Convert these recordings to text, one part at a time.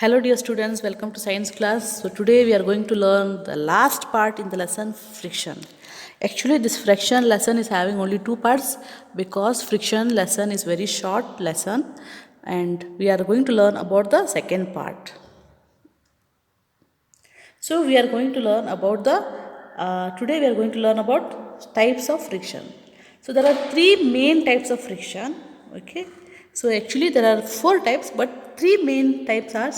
Hello dear students, welcome to science class. So today we are going to learn the last part in the lesson, friction. Actually this friction lesson is having only two parts because friction lesson is very short lesson and we are going to learn about the second part. So we are going to learn about today we are going to learn about types of friction. So there are three main types of friction. Okay. So actually there are four types, but three main types are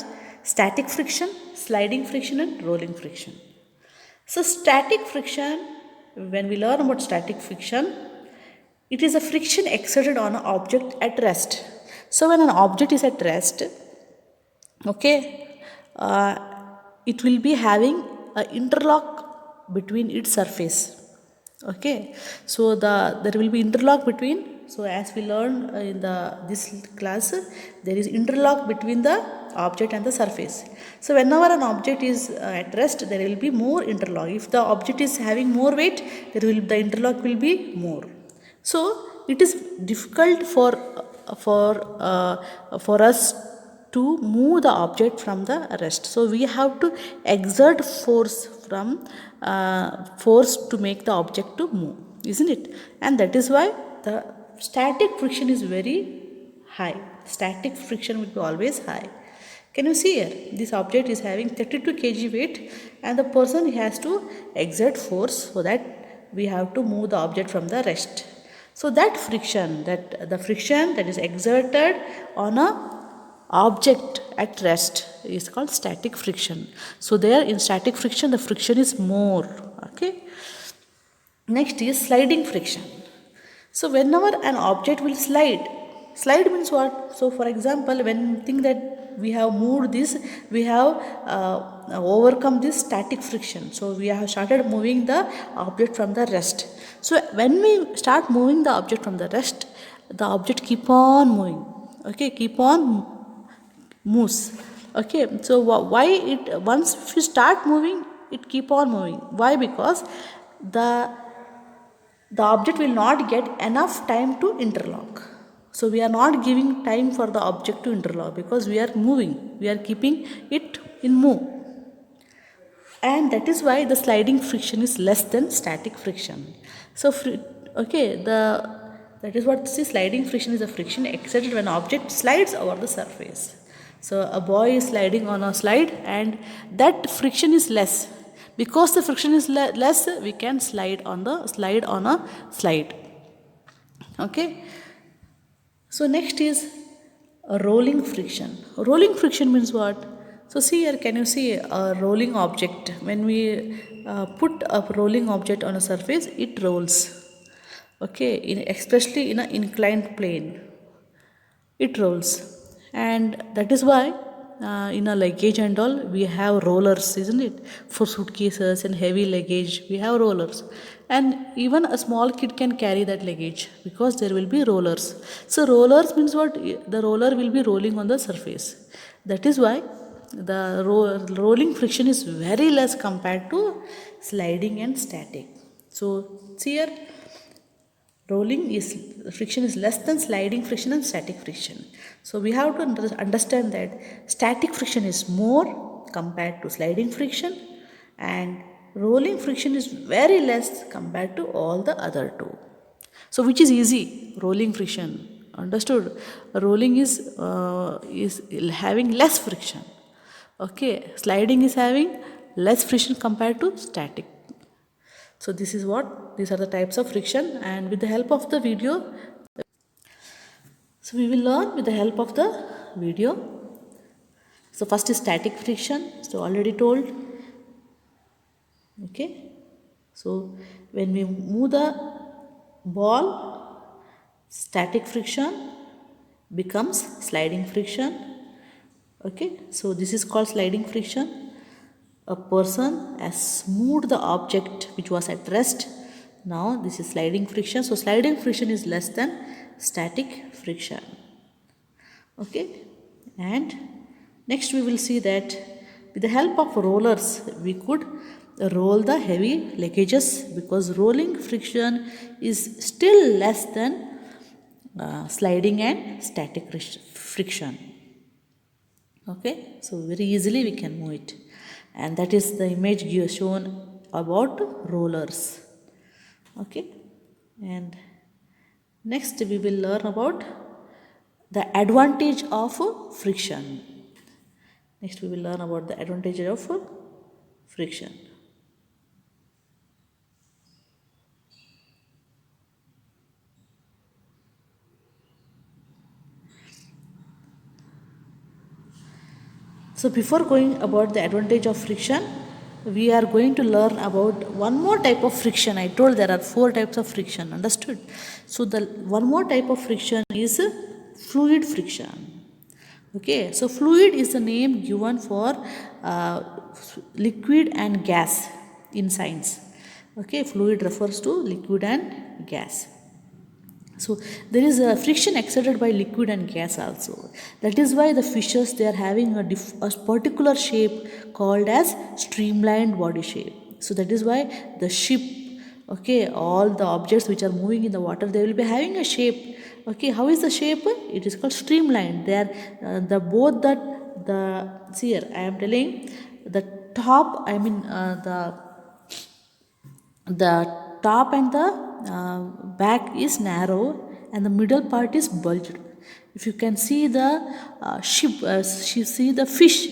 static friction, sliding friction, and rolling friction. So static friction, when we learn about static friction, it is a friction exerted on an object at rest. So when an object is at rest, okay, it will be having a interlock between its surface. Okay, so there will be interlock between. So as we learned in this class, there is interlock between the object and the surface. So whenever an object is at rest, there will be more interlock. If the object is having more weight, the interlock will be more. So it is difficult for us to move the object from the rest. So we have to exert force to make the object to move, isn't it? And that is why the static friction is very high. Static friction will be always high. Can you see here? This object is having 32 kg weight and the person has to exert force so that we have to move the object from the rest. So that friction, the friction that is exerted on a object at rest is called static friction. So there in static friction the friction is more. Okay. Next is sliding friction. So whenever an object will slide means what? So for example, when think that we have moved this, we have overcome this static friction. So we have started moving the object from the rest. So when we start moving the object from the rest, the object keep on moving. Okay, keep on moves. Okay, so why it once if you start moving, it keep on moving. Why? Because the the object will not get enough time to interlock. So we are not giving time for the object to interlock because we are moving. We are keeping it in move. And that is why the sliding friction is less than static friction. So okay, that is what see sliding friction is a friction exerted when object slides over the surface. So a boy is sliding on a slide and that friction is less. Because the friction is less, we can slide on a slide. Okay. So next is a rolling friction. Rolling friction means what? So see here, can you see a rolling object? When we put a rolling object on a surface, it rolls. Okay, especially in an inclined plane, it rolls, and that is why in a luggage and all we have rollers, isn't it? For suitcases and heavy luggage, we have rollers, and even a small kid can carry that luggage because there will be rollers. So rollers means what? The roller will be rolling on the surface. That is why the rolling friction is very less compared to sliding and static. So see here, rolling is friction is less than sliding friction and static friction. So we have to understand that static friction is more compared to sliding friction and rolling friction is very less compared to all the other two. So which is easy? Rolling friction. Understood? Rolling is having less friction. Okay, sliding is having less friction compared to static. So this is what, these are the types of friction, and with the help of the video, so we will learn with the help of the video. So first is static friction, so already told. Okay, so when we move the ball, static friction becomes sliding friction. Okay, so this is called sliding friction. A person has moved the object which was at rest. Now this is sliding friction. So sliding friction is less than static friction. Okay, and next we will see that with the help of rollers we could roll the heavy luggages because rolling friction is still less than sliding and static friction. Okay, so very easily we can move it, and that is the image shown about rollers. Okay, and next we will learn about the advantage of friction. Next we will learn about the advantage of friction. So before going about the advantage of friction, we are going to learn about one more type of friction. I told there are 4 types of friction, understood? So the one more type of friction is fluid friction. Okay, so fluid is the name given for uh, liquid and gas in science. Okay, fluid refers to liquid and gas. So there is a friction exerted by liquid and gas also. That is why the fishes, they are having a particular shape called as streamlined body shape. So that is why the ship, okay, all the objects which are moving in the water, they will be having a shape. Okay, how is the shape? It is called streamlined. They are the both that the see here I am telling the top. I mean the top and the back is narrow and the middle part is bulged. If you can see the see the fish,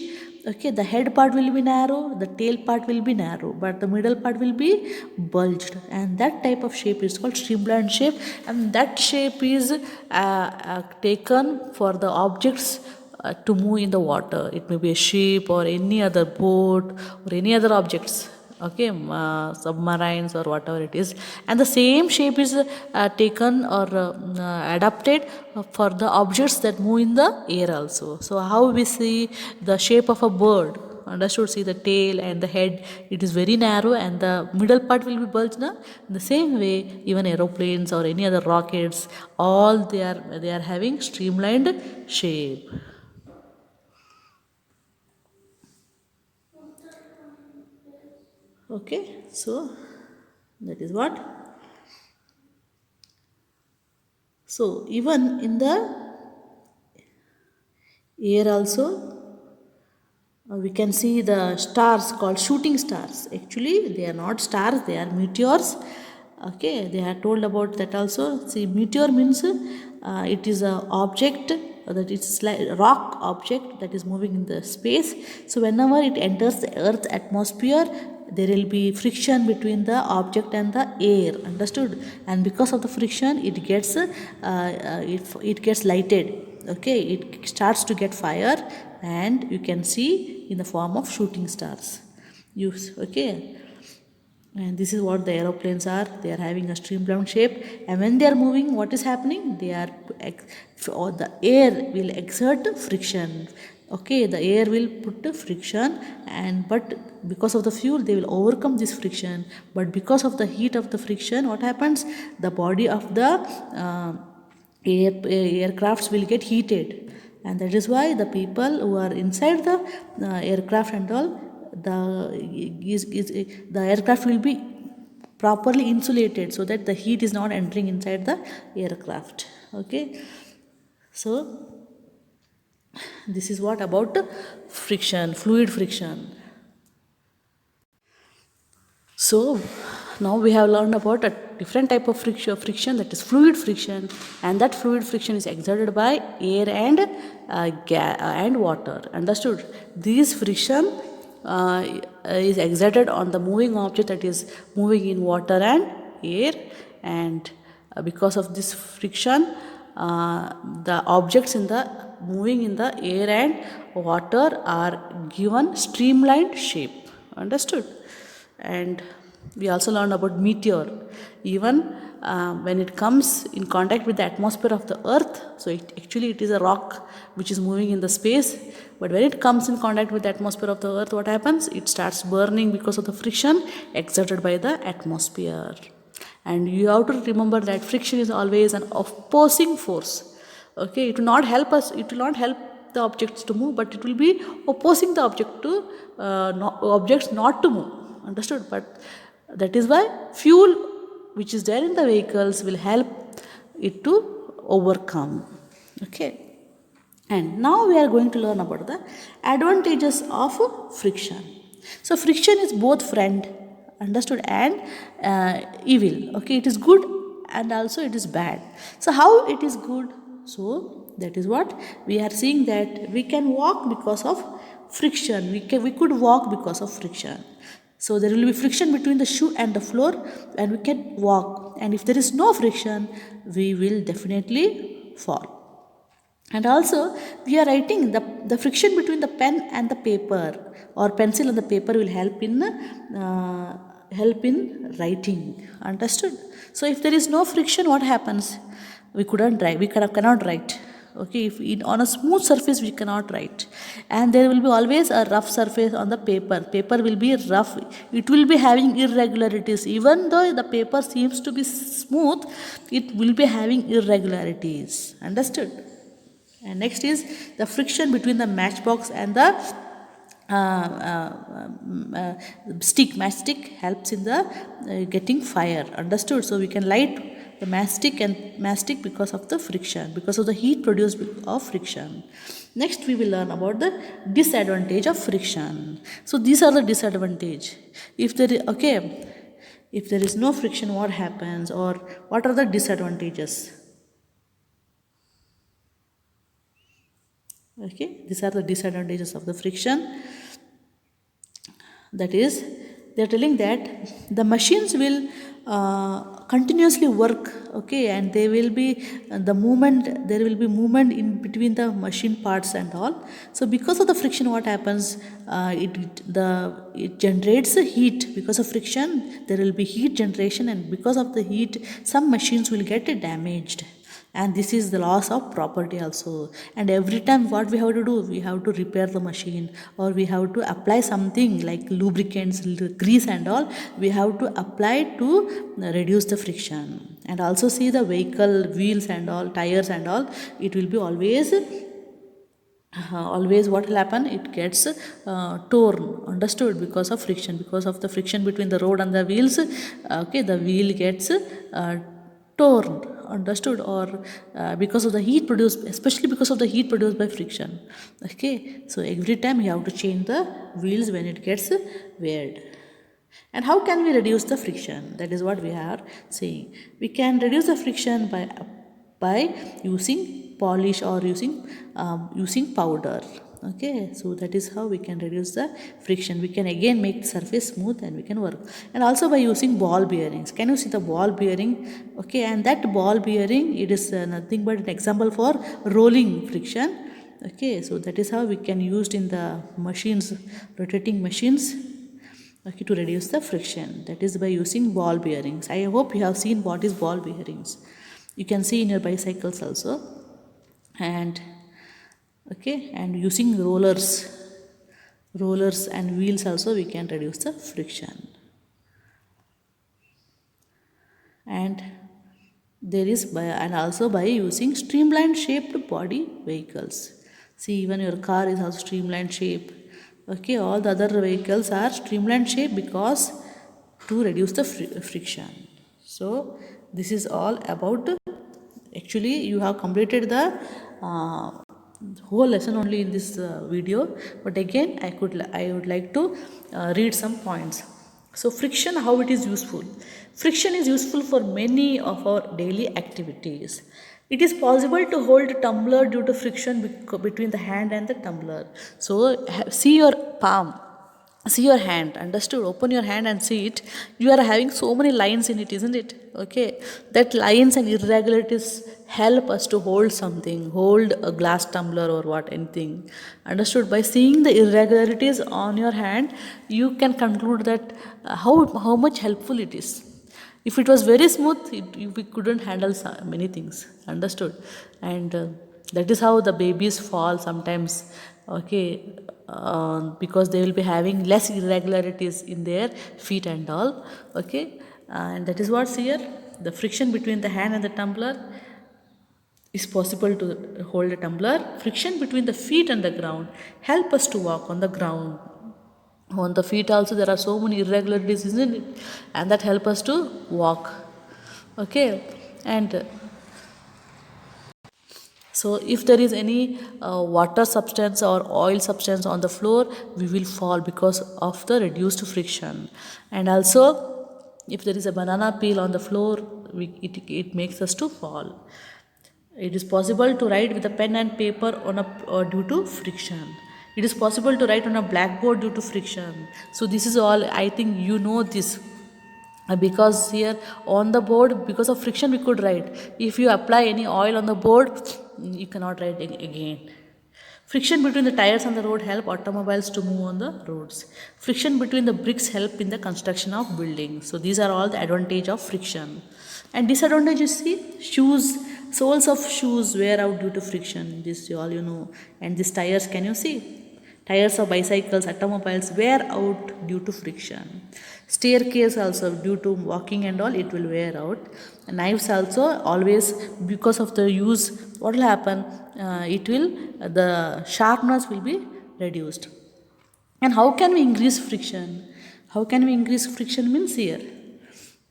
okay, the head part will be narrow, the tail part will be narrow, but the middle part will be bulged, and that type of shape is called streamlined shape, and that shape is taken for the objects to move in the water. It may be a ship or any other boat or any other objects, okay, submarines or whatever it is, and the same shape is taken or adapted for the objects that move in the air also. So how we see the shape of a bird, understood? See the tail and the head, it is very narrow and the middle part will be bulged na? In the same way, even aeroplanes or any other rockets, all they are having streamlined shape. Okay, so that is what. So even in the air also, we can see the stars called shooting stars. Actually, they are not stars; they are meteors. Okay, they are told about that also. See, meteor means it is a object that it's like rock object that is moving in the space. So whenever it enters the Earth's atmosphere, there will be friction between the object and the air, understood? And because of the friction, it gets lighted. Okay, it starts to get fire, and you can see in the form of shooting stars. Okay, and this is what the aeroplanes are. They are having a streamlined shape, and when they are moving, what is happening? Or the air will exert friction. Okay, the air will put the friction, and but because of the fuel, they will overcome this friction. But because of the heat of the friction, what happens? The body of the aircrafts will get heated, and that is why the people who are inside the aircraft and all, the aircraft will be properly insulated so that the heat is not entering inside the aircraft. Okay, so this is what about friction, fluid friction. So now we have learned about a different type of friction, that is fluid friction, and that fluid friction is exerted by air and and water. Understood? This friction is exerted on the moving object that is moving in water and air, and because of this friction, the objects in the moving in the air and water are given streamlined shape. Understood? And we also learned about meteor. Even when it comes in contact with the atmosphere of the earth, so it is a rock which is moving in the space, but when it comes in contact with the atmosphere of the earth, what happens? It starts burning because of the friction exerted by the atmosphere. And you have to remember that friction is always an opposing force. Okay, it will not help us, it will not help the objects to move, but it will be opposing the objects not to move. Understood? But that is why fuel which is there in the vehicles will help it to overcome. Okay, And now we are going to learn about the advantages of friction. So friction is both friend, understood, and evil. Okay, it is good and also it is bad. So how it is good? So that is what we are seeing, that we can walk because of friction. We could walk because of friction. So there will be friction between the shoe and the floor, and we can walk. And if there is no friction, we will definitely fall. And also we are writing, the friction between the pen and the paper, or pencil and the paper, will help in writing, understood. So if there is no friction, what happens? We couldn't write, cannot write. Okay, if on a smooth surface we cannot write, and there will be always a rough surface on the paper will be rough, it will be having irregularities. Even though the paper seems to be smooth, it will be having irregularities, understood. And next is the friction between the matchbox and the matchstick helps in the getting fire, understood. So we can light the matchstick because of the friction, because of the heat produced of friction. Next we will learn about the disadvantage of friction. So these are the disadvantage. If there is no friction, what happens, or what are the disadvantages? Okay, these are the disadvantages of the friction. That is, they are telling that the machines will continuously work, okay, and they will be there will be movement in between the machine parts and all. So because of the friction, what happens? It generates heat. Because of friction, there will be heat generation, and because of the heat, some machines will get damaged. And this is the loss of property also. And every time what we have to do, we have to repair the machine, or we have to apply something like lubricants, grease and all, we have to apply to reduce the friction. And also see the vehicle wheels and all, tires and all, it will be always what will happen, it gets torn, understood, because of friction, because of the friction between the road and the wheels. Okay, the wheel gets torn, understood, or because of the heat produced, especially because of the heat produced by friction. Okay, so every time you have to change the wheels when it gets weared. And how can we reduce the friction? That is what we are saying. We can reduce the friction by using polish, or using powder. Okay, so that is how we can reduce the friction. We can again make the surface smooth, and we can work. And also by using ball bearings. Can you see the ball bearing? Okay, and that ball bearing, it is nothing but an example for rolling friction. Okay, so that is how we can use in the machines, rotating machines, okay, to reduce the friction. That is by using ball bearings. I hope you have seen what is ball bearings. You can see in your bicycles also. And okay, and using rollers and wheels also, we can reduce the friction. And there is and also by using streamlined shaped body vehicles. See, even your car is also streamlined shape. Okay, all the other vehicles are streamlined shape because to reduce the friction. So this is all about, actually you have completed the whole lesson only in this video, but again I would like to read some points. So friction, how it is useful? Friction is useful for many of our daily activities. It is possible to hold a tumbler due to friction between the hand and the tumbler. So see your palm, see your hand, understood, open your hand and see it. You are having so many lines in it, isn't it? Okay, that lines and irregularities help us to hold something, hold a glass tumbler or what, anything, understood. By seeing the irregularities on your hand, you can conclude that how much helpful it is. If it was very smooth, we couldn't handle many things, understood. And that is how the babies fall sometimes. Okay, because they will be having less irregularities in their feet and all. Okay, and that is what's here. The friction between the hand and the tumbler is possible to hold a tumbler. Friction between the feet and the ground help us to walk on the ground. On the feet also there are so many irregularities, isn't it? And that help us to walk. Okay, and So if there is any water substance or oil substance on the floor, we will fall because of the reduced friction. And also, if there is a banana peel on the floor, it makes us to fall. It is possible to write with a pen and paper on due to friction. It is possible to write on a blackboard due to friction. So this is all, I think you know this. Because here on the board, because of friction we could write. If you apply any oil on the board, you cannot write again. Friction between the tires on the road help automobiles to move on the roads. Friction between the bricks help in the construction of buildings. So these are all the advantage of friction. And disadvantage, you see, shoes, soles of shoes wear out due to friction. This all you know. And these tires, can you see? Tires of bicycles, automobiles wear out due to friction. Staircase also, due to walking and all, it will wear out. Knives also, always because of the use, what will happen? The sharpness will be reduced. And how can we increase friction? How can we increase friction means here.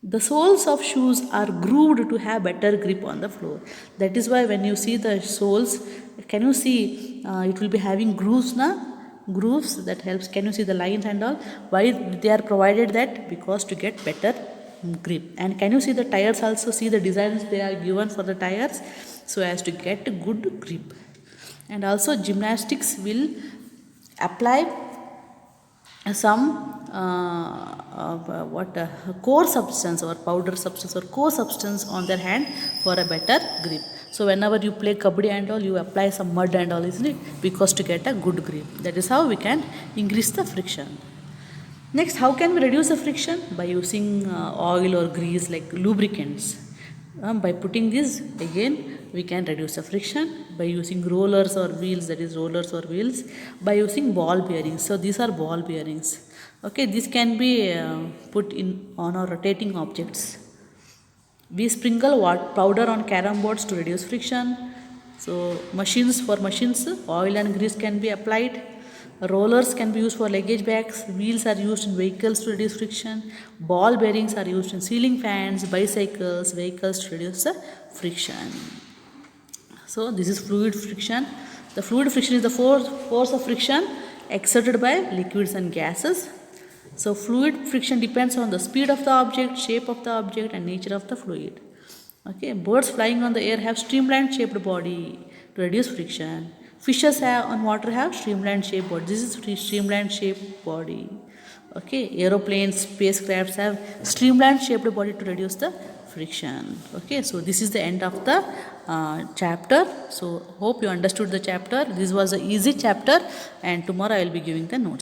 The soles of shoes are grooved to have better grip on the floor. That is why when you see the soles, can you see it will be having grooves now? Grooves that helps. Can you see the lines and all? Why they are provided that? Because to get better grip. And can you see the tires also? See the designs they are given for the tires so as to get good grip. And also gymnastics will apply some core substance or powder substance or core substance on their hand for a better grip. So whenever you play kabaddi and all, you apply some mud and all, isn't it? Because to get a good grip. That is how we can increase the friction. Next, how can we reduce the friction? By using oil or grease like lubricants. By putting this, again we can reduce the friction. By using rollers or wheels, that is rollers or wheels. By using ball bearings. So these are ball bearings. Okay, this can be put in on our rotating objects. We sprinkle powder on carom boards to reduce friction. So for machines, oil and grease can be applied. Rollers can be used for luggage bags. Wheels are used in vehicles to reduce friction. Ball bearings are used in ceiling fans, bicycles, vehicles to reduce the friction. So this is fluid friction. The fluid friction is the force of friction exerted by liquids and gases. So fluid friction depends on the speed of the object, shape of the object, and nature of the fluid. Okay, birds flying on the air have streamlined shaped body to reduce friction. Fishes on water have streamlined shaped body. This is streamlined shaped body. Okay, aeroplanes, spacecrafts have streamlined shaped body to reduce the friction. Okay, so this is the end of the chapter. So hope you understood the chapter. This was an easy chapter, and tomorrow I will be giving the notes.